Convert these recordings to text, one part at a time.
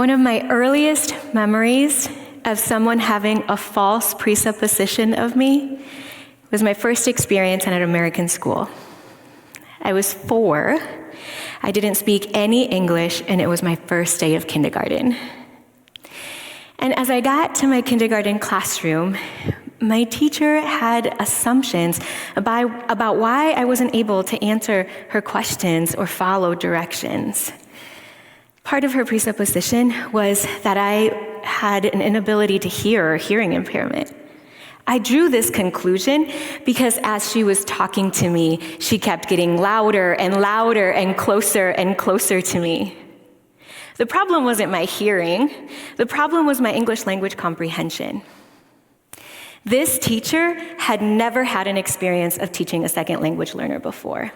One of my earliest memories of someone having a false presupposition of me was my first experience in an American school. I was 4. I didn't speak any English, and it was my first day of kindergarten. And as I got to my kindergarten classroom, my teacher had assumptions about why I wasn't able to answer her questions or follow directions. Part of her presupposition was that I had an inability to hear or hearing impairment. I drew this conclusion because as she was talking to me, she kept getting louder and louder and closer to me. The problem wasn't my hearing. The problem was my English language comprehension. This teacher had never had an experience of teaching a second language learner before.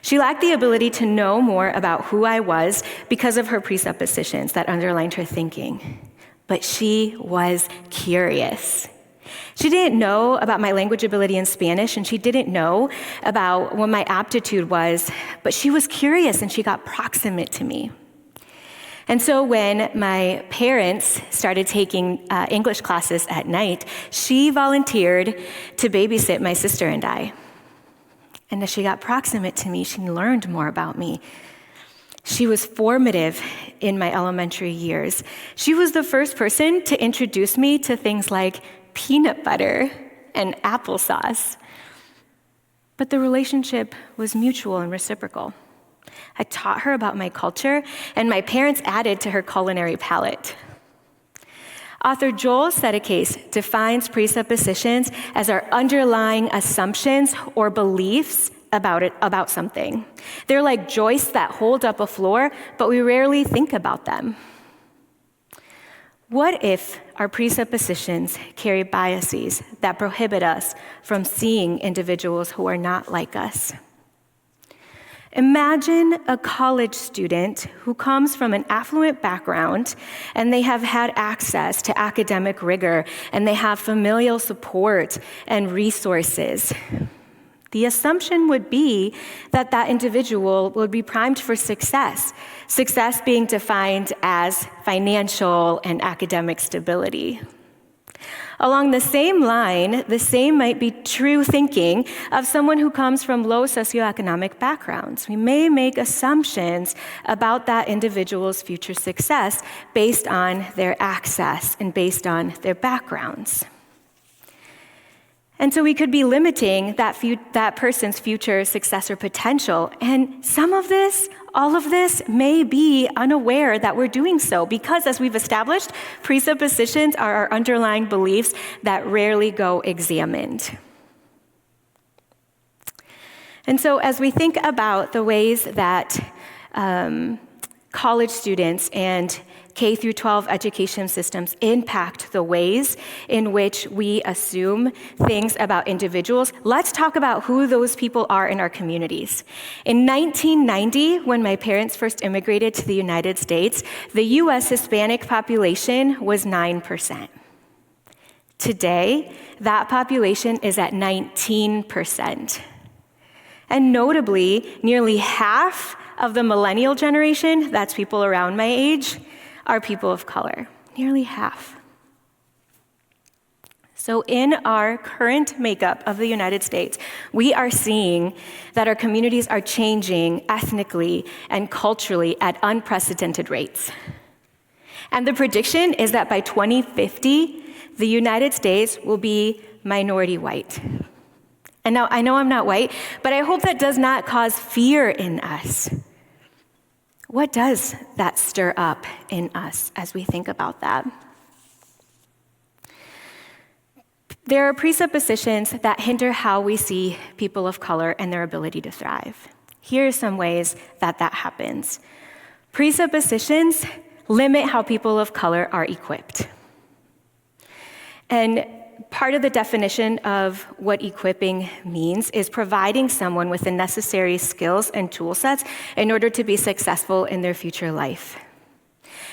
She lacked the ability to know more about who I was because of her presuppositions that underlined her thinking. But she was curious. She didn't know about my language ability in Spanish, and she didn't know about what my aptitude was, but she was curious and she got proximate to me. And so when my parents started taking English classes at night, she volunteered to babysit my sister and I. And as she got proximate to me, she learned more about me. She was formative in my elementary years. She was the first person to introduce me to things like peanut butter and applesauce. But the relationship was mutual and reciprocal. I taught her about my culture, and my parents added to her culinary palate. Author Joel Sedekase defines presuppositions as our underlying assumptions or beliefs about something. They're like joists that hold up a floor, but we rarely think about them. What if our presuppositions carry biases that prohibit us from seeing individuals who are not like us? Imagine a college student who comes from an affluent background and they have had access to academic rigor and they have familial support and resources. The assumption would be that that individual would be primed for success being defined as financial and academic stability. Along the same line, the same might be true thinking of someone who comes from low socioeconomic backgrounds. We may make assumptions about that individual's future success based on their access and based on their backgrounds. And so we could be limiting that person's future success or potential. And some of this, all of this, may be unaware that we're doing so because, as we've established, presuppositions are our underlying beliefs that rarely go examined. And so as we think about the ways that college students and K through 12 education systems impact the ways in which we assume things about individuals, let's talk about who those people are in our communities. In 1990, when my parents first immigrated to the United States, the US Hispanic population was 9%. Today, that population is at 19%. And notably, nearly half of the millennial generation, that's people around my age, are people of color, nearly half. So in our current makeup of the United States, we are seeing that our communities are changing ethnically and culturally at unprecedented rates. And the prediction is that by 2050, the United States will be minority white. And now, I know I'm not white, but I hope that does not cause fear in us. What does that stir up in us as we think about that? There are presuppositions that hinder how we see people of color and their ability to thrive. Here are some ways that happens. Presuppositions limit how people of color are equipped. And part of the definition of what equipping means is providing someone with the necessary skills and tool sets in order to be successful in their future life.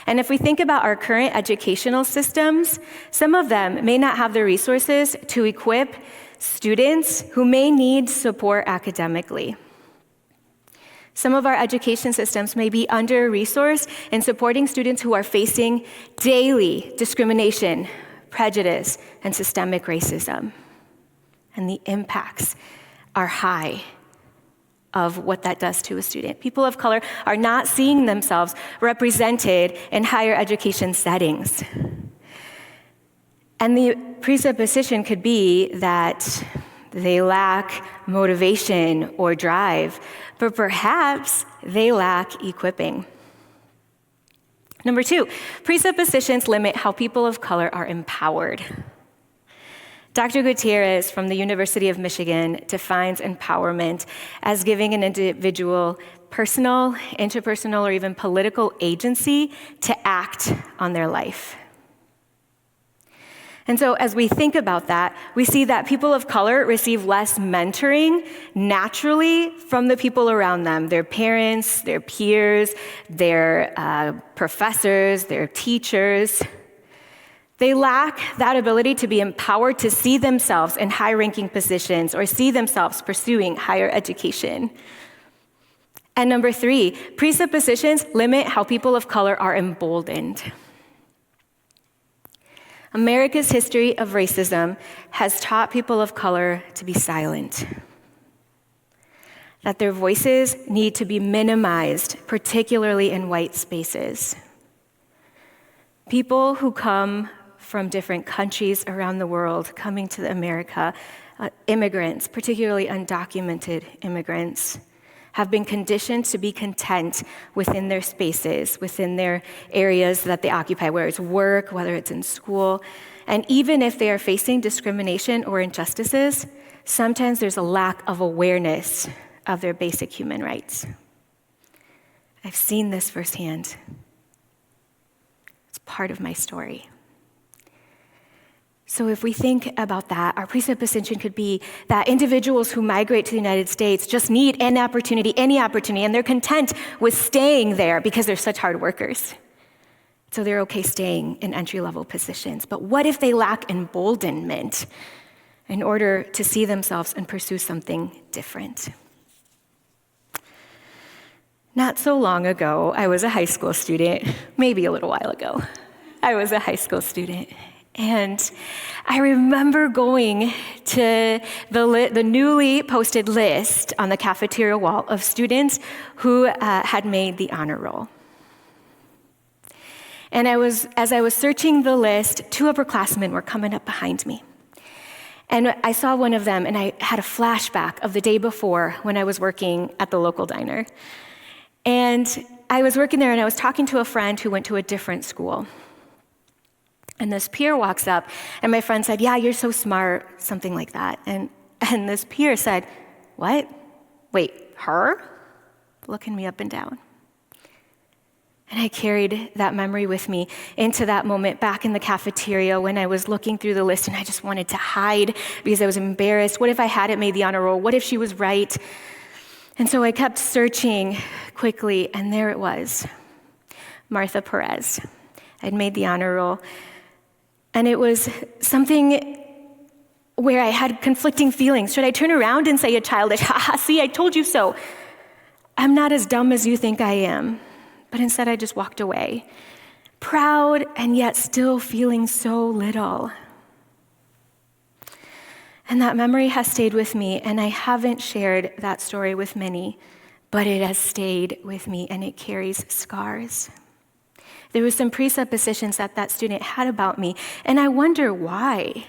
And if we think about our current educational systems, some of them may not have the resources to equip students who may need support academically. Some of our education systems may be under-resourced in supporting students who are facing daily discrimination, prejudice, and systemic racism. And the impacts are high of what that does to a student. People of color are not seeing themselves represented in higher education settings. And the presupposition could be that they lack motivation or drive, but perhaps they lack equipping. Number 2, presuppositions limit how people of color are empowered. Dr. Gutierrez from the University of Michigan defines empowerment as giving an individual personal, interpersonal, or even political agency to act on their life. And so as we think about that, we see that people of color receive less mentoring naturally from the people around them, their parents, their peers, their professors, their teachers. They lack that ability to be empowered to see themselves in high-ranking positions or see themselves pursuing higher education. And number 3, presuppositions limit how people of color are emboldened. America's history of racism has taught people of color to be silent, that their voices need to be minimized, particularly in white spaces. People who come from different countries around the world coming to America, immigrants, particularly undocumented immigrants, have been conditioned to be content within their spaces, within their areas that they occupy, whether it's work, whether it's in school. And even if they are facing discrimination or injustices, sometimes there's a lack of awareness of their basic human rights. I've seen this firsthand. It's part of my story. So if we think about that, our presupposition could be that individuals who migrate to the United States just need any opportunity, and they're content with staying there because they're such hard workers. So they're okay staying in entry-level positions. But what if they lack emboldenment in order to see themselves and pursue something different? Not so long ago, I was a high school student, maybe a little while ago. I was a high school student. And I remember going to the newly posted list on the cafeteria wall of students who had made the honor roll. And as I was searching the list, 2 upperclassmen were coming up behind me. And I saw one of them, and I had a flashback of the day before when I was working at the local diner. And I was working there, and I was talking to a friend who went to a different school. And this peer walks up, and my friend said, "Yeah, you're so smart," something like that. And this peer said, "What? Wait, her?" Looking me up and down. And I carried that memory with me into that moment back in the cafeteria when I was looking through the list, and I just wanted to hide because I was embarrassed. What if I hadn't made the honor roll? What if she was right? And so I kept searching quickly, and there it was, Martha Perez. I'd made the honor roll. And it was something where I had conflicting feelings. Should I turn around and say a childish, "Ha, see, I told you so. I'm not as dumb as you think I am." But instead, I just walked away, proud and yet still feeling so little. And that memory has stayed with me, and I haven't shared that story with many, but it has stayed with me, and it carries scars. There were some presuppositions that student had about me, and I wonder why.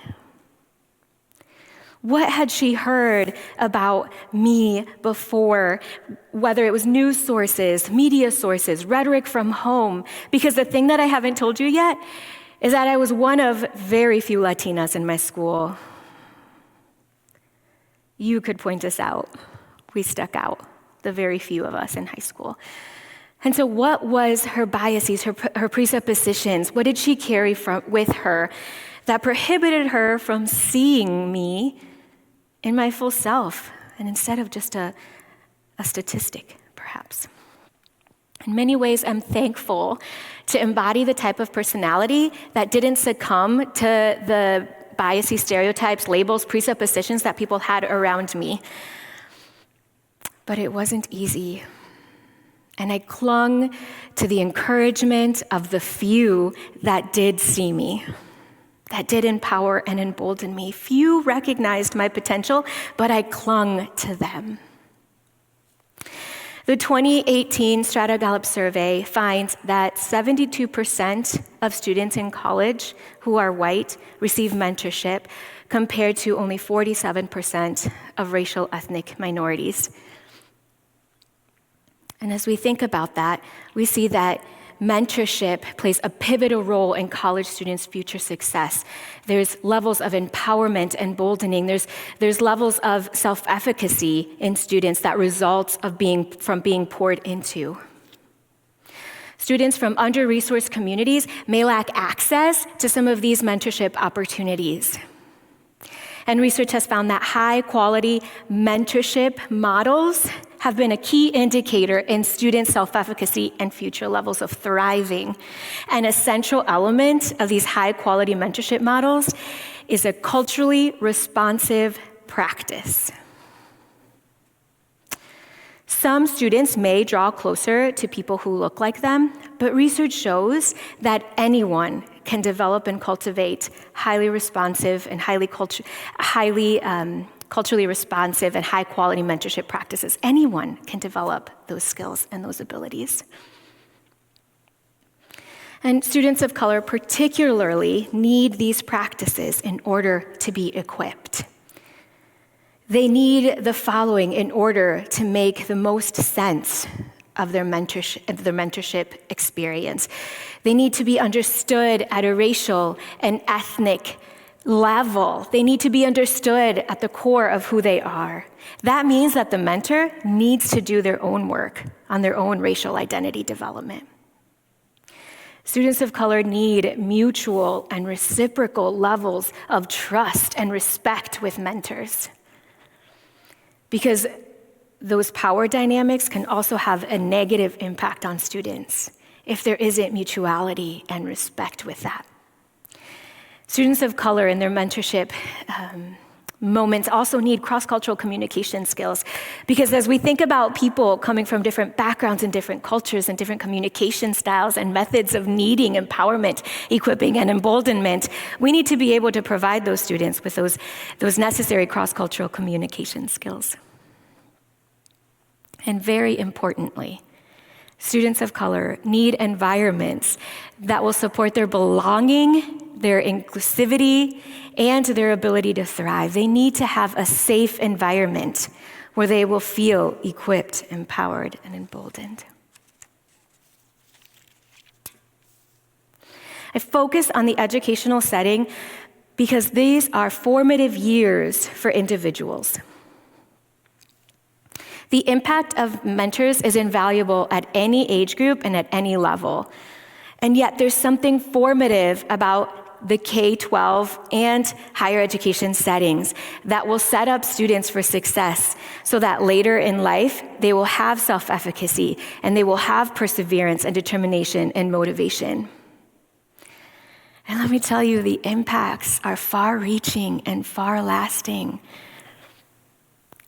What had she heard about me before, whether it was news sources, media sources, rhetoric from home? Because the thing that I haven't told you yet is that I was one of very few Latinas in my school. You could point us out. We stuck out, the very few of us in high school. And so what was her biases, her presuppositions? What did she carry with her that prohibited her from seeing me in my full self, and instead of just a statistic, perhaps? In many ways, I'm thankful to embody the type of personality that didn't succumb to the biases, stereotypes, labels, presuppositions that people had around me. But it wasn't easy. And I clung to the encouragement of the few that did see me, that did empower and embolden me. Few recognized my potential, but I clung to them. The 2018 Strata Gallup survey finds that 72% of students in college who are white receive mentorship, compared to only 47% of racial ethnic minorities. And as we think about that, we see that mentorship plays a pivotal role in college students' future success. There's levels of empowerment and emboldening. There's levels of self-efficacy in students that results from being poured into. Students from under-resourced communities may lack access to some of these mentorship opportunities. And research has found that high-quality mentorship models have been a key indicator in student self-efficacy and future levels of thriving. An essential element of these high-quality mentorship models is a culturally responsive practice. Some students may draw closer to people who look like them, but research shows that anyone can develop and cultivate highly responsive and highly culturally responsive and high-quality mentorship practices. Anyone can develop those skills and those abilities. And students of color particularly need these practices in order to be equipped. They need the following in order to make the most sense of their mentorship experience. They need to be understood at a racial and ethnic level. They need to be understood at the core of who they are. That means that the mentor needs to do their own work on their own racial identity development. Students of color need mutual and reciprocal levels of trust and respect with mentors, because those power dynamics can also have a negative impact on students if there isn't mutuality and respect with that. Students of color in their mentorship moments also need cross-cultural communication skills, because as we think about people coming from different backgrounds and different cultures and different communication styles and methods of needing empowerment, equipping, and emboldenment, we need to be able to provide those students with those necessary cross-cultural communication skills. And very importantly, students of color need environments that will support their belonging, their inclusivity, and their ability to thrive. They need to have a safe environment where they will feel equipped, empowered, and emboldened. I focus on the educational setting because these are formative years for individuals. The impact of mentors is invaluable at any age group and at any level. And yet there's something formative about the K-12 and higher education settings that will set up students for success so that later in life, they will have self-efficacy and they will have perseverance and determination and motivation. And let me tell you, the impacts are far-reaching and far-lasting.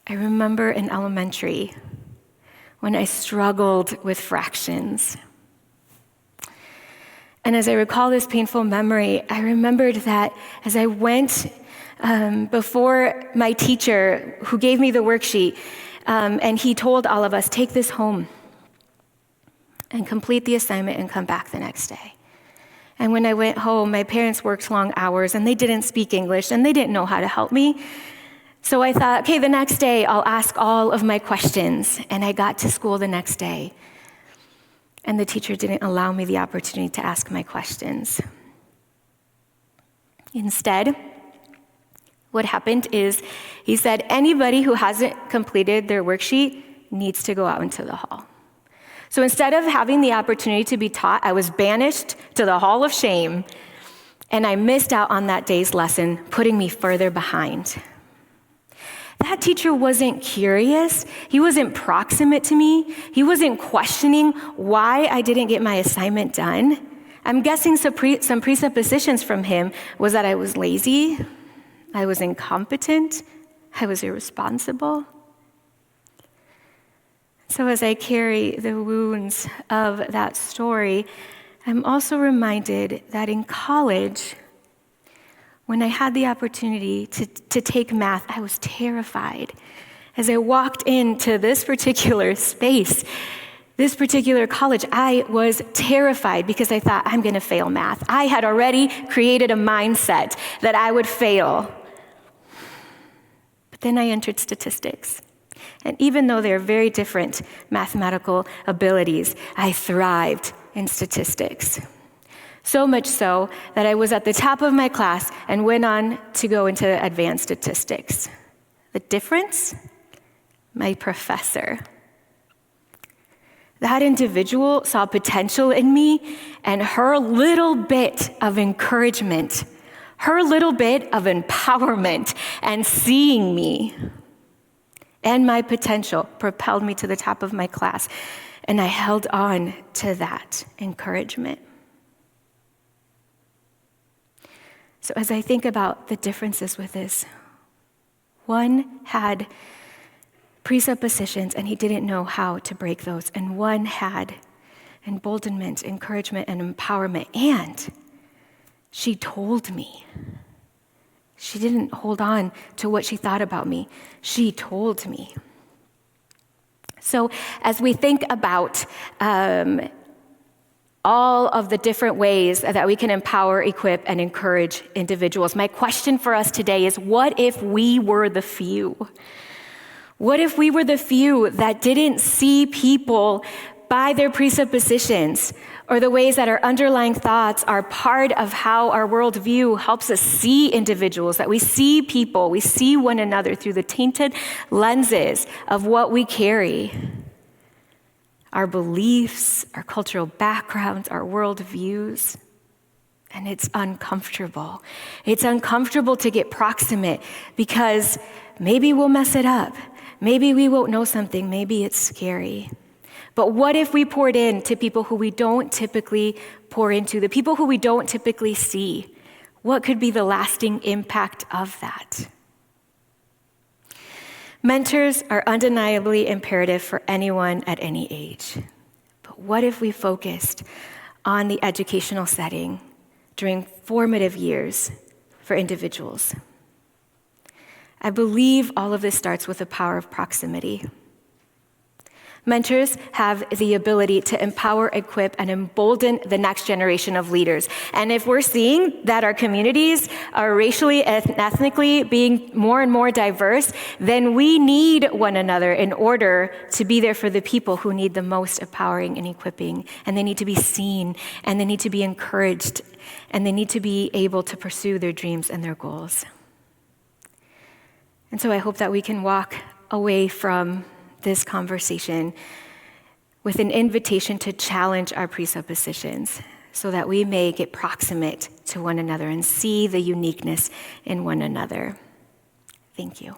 I remember in elementary when I struggled with fractions. And as I recall this painful memory, I remembered that as I went before my teacher who gave me the worksheet, and he told all of us, take this home and complete the assignment and come back the next day. And when I went home, my parents worked long hours and they didn't speak English and they didn't know how to help me. So I thought, okay, the next day I'll ask all of my questions. And I got to school the next day. And the teacher didn't allow me the opportunity to ask my questions. Instead, what happened is he said, anybody who hasn't completed their worksheet needs to go out into the hall. So instead of having the opportunity to be taught, I was banished to the hall of shame, and I missed out on that day's lesson, putting me further behind. That teacher wasn't curious. He wasn't proximate to me. He wasn't questioning why I didn't get my assignment done. I'm guessing some presuppositions from him was that I was lazy, I was incompetent, I was irresponsible. So as I carry the wounds of that story, I'm also reminded that in college, when I had the opportunity to take math, I was terrified. As I walked into this particular space, this particular college, I was terrified because I thought, I'm going to fail math. I had already created a mindset that I would fail. But then I entered statistics. And even though they're very different mathematical abilities, I thrived in statistics. So much so that I was at the top of my class and went on to go into advanced statistics. The difference? My professor. That individual saw potential in me, and her little bit of encouragement, her little bit of empowerment and seeing me and my potential propelled me to the top of my class, and I held on to that encouragement. So as I think about the differences with this, one had presuppositions and he didn't know how to break those, and one had emboldenment, encouragement, and empowerment, and she told me. She didn't hold on to what she thought about me. She told me. So as we think about all of the different ways that we can empower, equip, and encourage individuals, my question for us today is, what if we were the few? What if we were the few that didn't see people by their presuppositions, or the ways that our underlying thoughts are part of how our worldview helps us see individuals, that we see people, we see one another through the tainted lenses of what we carry, our beliefs, our cultural backgrounds, our worldviews. And it's uncomfortable. It's uncomfortable to get proximate because maybe we'll mess it up. Maybe we won't know something. Maybe it's scary. But what if we poured in to people who we don't typically pour into, the people who we don't typically see? What could be the lasting impact of that? Mentors are undeniably imperative for anyone at any age. But what if we focused on the educational setting during formative years for individuals? I believe all of this starts with the power of proximity. Mentors have the ability to empower, equip, and embolden the next generation of leaders. And if we're seeing that our communities are racially and ethnically being more and more diverse, then we need one another in order to be there for the people who need the most empowering and equipping. And they need to be seen, and they need to be encouraged, and they need to be able to pursue their dreams and their goals. And so I hope that we can walk away from this conversation with an invitation to challenge our presuppositions so that we may get proximate to one another and see the uniqueness in one another. Thank you.